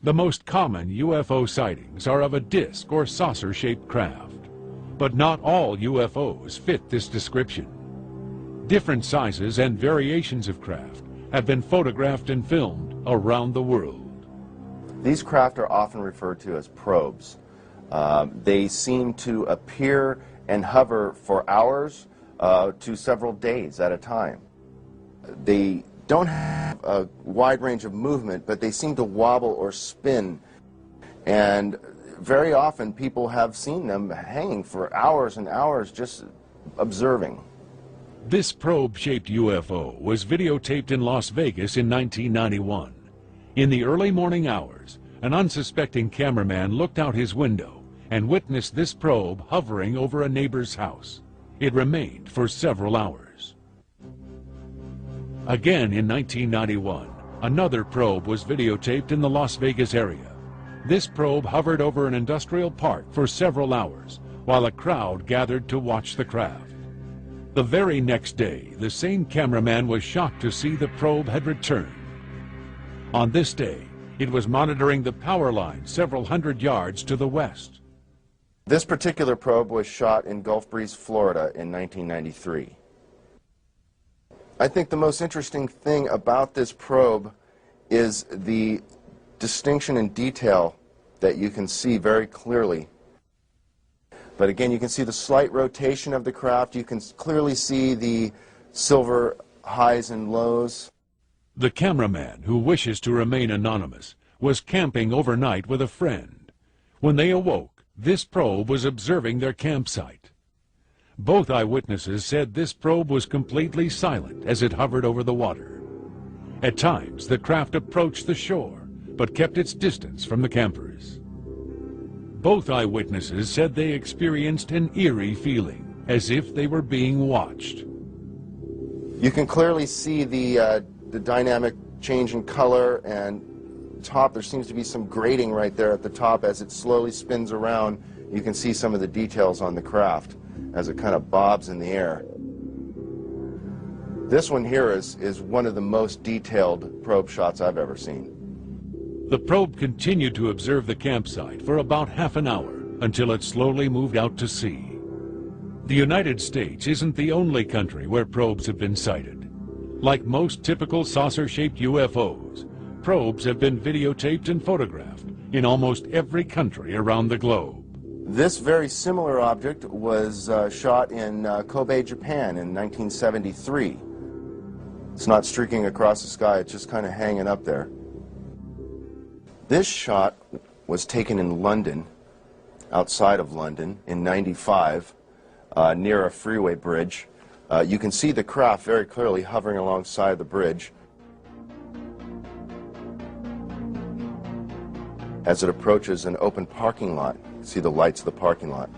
The most common UFO sightings are of a disc or saucer-shaped craft, but not all UFOs fit this description. Different sizes and variations of craft have been photographed and filmed around the world. These craft are often referred to as probes. They seem to appear and hover for hours to several days at a time. They don't have a wide range of movement, but they seem to wobble or spin. And very often people have seen them hanging for hours and hours just observing. This probe-shaped UFO was videotaped in Las Vegas in 1991. In the early morning hours, an unsuspecting cameraman looked out his window and witnessed this probe hovering over a neighbor's house. It remained for several hours. Again in 1991, another probe was videotaped in the Las Vegas area. This probe hovered over an industrial park for several hours while a crowd gathered to watch the craft. The very next day, the same cameraman was shocked to see the probe had returned. On this day, it was monitoring the power line several hundred yards to the west. This particular probe was shot in Gulf Breeze, Florida in 1993. I think the most interesting thing about this probe is the distinction and detail that you can see very clearly. But again, you can see the slight rotation of the craft. You can clearly see the silver highs and lows. The cameraman, who wishes to remain anonymous, was camping overnight with a friend. When they awoke, this probe was observing their campsite. Both eyewitnesses said this probe was completely silent as it hovered over the water. At times, the craft approached the shore, but kept its distance from the campers. Both eyewitnesses said they experienced an eerie feeling, as if they were being watched. You can clearly see the dynamic change in color, and top, there seems to be some grating right there at the top as it slowly spins around. You can see some of the details on the craft as it kind of bobs in the air. This one here is one of the most detailed probe shots I've ever seen. The probe continued to observe the campsite for about half an hour until it slowly moved out to sea. The United States isn't the only country where probes have been sighted. Like most typical saucer-shaped UFOs, probes have been videotaped and photographed in almost every country around the globe. This very similar object was shot in Kobe, Japan in 1973. It's not streaking across the sky, it's just kind of hanging up there. This shot was taken in London, outside of London, in '95, near a freeway bridge. You can see the craft very clearly hovering alongside the bridge as it approaches an open parking lot. You can see the lights of the parking lot.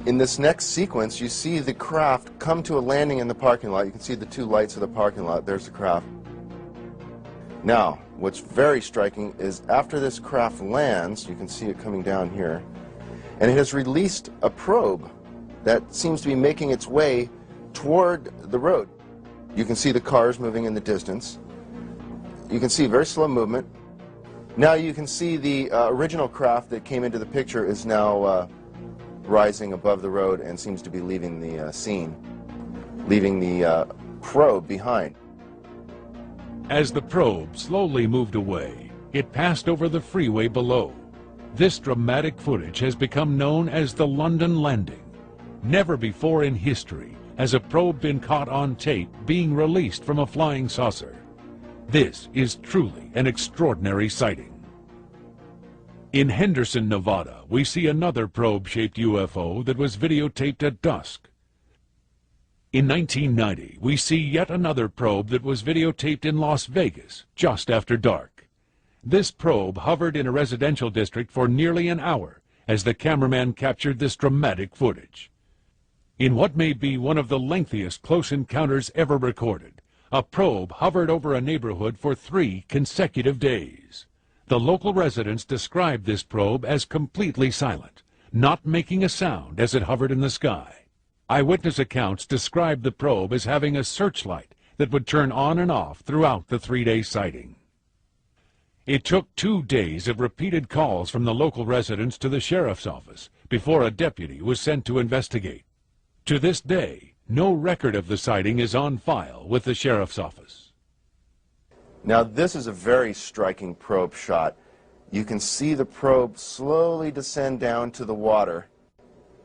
In this next sequence, you see the craft come to a landing in the parking lot. You can see the two lights of the parking lot. There's the craft. Now, what's very striking is after this craft lands, you can see it coming down here, and it has released a probe that seems to be making its way toward the road. You can see the cars moving in the distance. You can see very slow movement. Now you can see the original craft that came into the picture is now rising above the road and seems to be leaving the scene, leaving the probe behind. As the probe slowly moved away, it passed over the freeway below. This dramatic footage has become known as the London Landing. Never before in history has a probe been caught on tape being released from a flying saucer. This is truly an extraordinary sighting. In Henderson, Nevada, we see another probe-shaped UFO that was videotaped at dusk. In 1990, we see yet another probe that was videotaped in Las Vegas just after dark. This probe hovered in a residential district for nearly an hour as the cameraman captured this dramatic footage. In what may be one of the lengthiest close encounters ever recorded, a probe hovered over a neighborhood for 3 consecutive days. The local residents described this probe as completely silent, not making a sound as it hovered in the sky. Eyewitness accounts described the probe as having a searchlight that would turn on and off throughout the 3-day sighting. It took 2 days of repeated calls from the local residents to the sheriff's office before a deputy was sent to investigate. To this day, no record of the sighting is on file with the sheriff's office. Now, this is a very striking probe shot. You can see the probe slowly descend down to the water,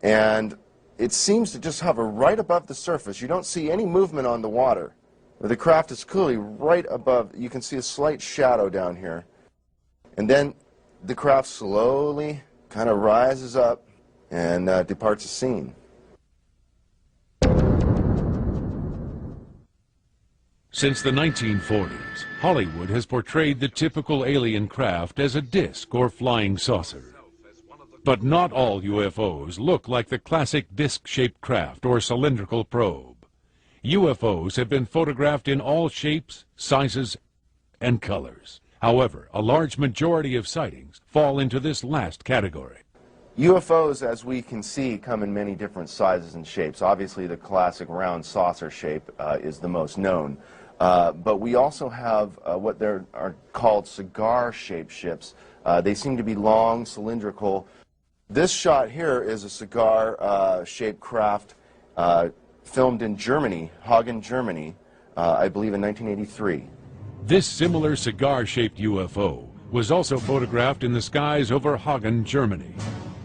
and it seems to just hover right above the surface. You don't see any movement on the water. The craft is clearly right above. You can see a slight shadow down here. And then the craft slowly kind of rises up and departs the scene. Since the 1940s, Hollywood has portrayed the typical alien craft as a disc or flying saucer. But not all UFOs look like the classic disc-shaped craft or cylindrical probe. UFOs have been photographed in all shapes, sizes, and colors. However, a large majority of sightings fall into this last category. UFOs, as we can see, come in many different sizes and shapes. Obviously, the classic round saucer shape is the most known. But we also have what are called cigar-shaped ships. They seem to be long, cylindrical. This shot here is a cigar-shaped craft filmed in Germany, Hagen, Germany, I believe in 1983. This similar cigar-shaped UFO was also photographed in the skies over Hagen, Germany.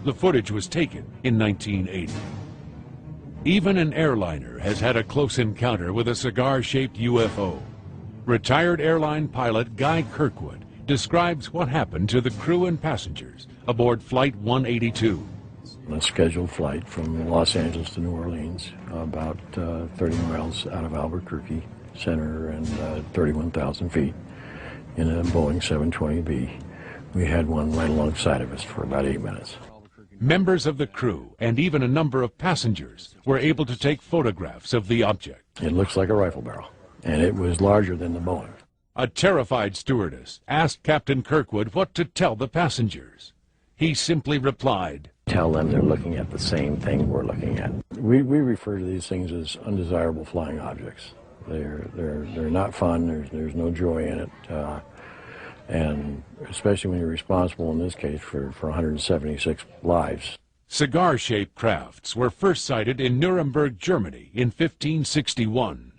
The footage was taken in 1980. Even an airliner has had a close encounter with a cigar-shaped UFO. Retired airline pilot Guy Kirkwood describes what happened to the crew and passengers aboard Flight 182. A scheduled flight from Los Angeles to New Orleans, about 30 miles out of Albuquerque Center and 31,000 feet in a Boeing 720B. We had one right alongside of us for about 8 minutes. Members of the crew and even a number of passengers were able to take photographs of the object. It looks like a rifle barrel, and it was larger than the Boeing. A terrified stewardess asked Captain Kirkwood what to tell the passengers. He simply replied, Tell them they're looking at the same thing we're looking at. We refer to these things as undesirable flying objects. They're not fun. There's no joy in it, and especially when you're responsible in this case for 176 lives. Cigar-shaped crafts were first sighted in Nuremberg, Germany in 1561.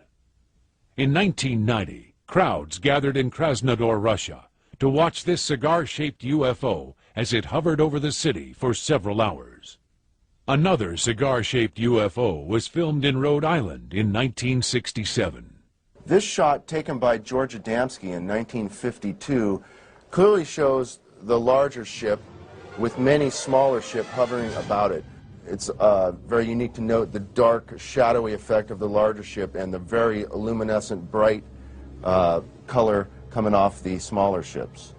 In 1990, crowds gathered in Krasnodar, Russia, to watch this cigar-shaped UFO as it hovered over the city for several hours. Another cigar-shaped UFO was filmed in Rhode Island in 1967. This shot, taken by George Adamski in 1952, clearly shows the larger ship with many smaller ships hovering about it. It's very unique to note the dark, shadowy effect of the larger ship and the very luminescent, bright color coming off the smaller ships.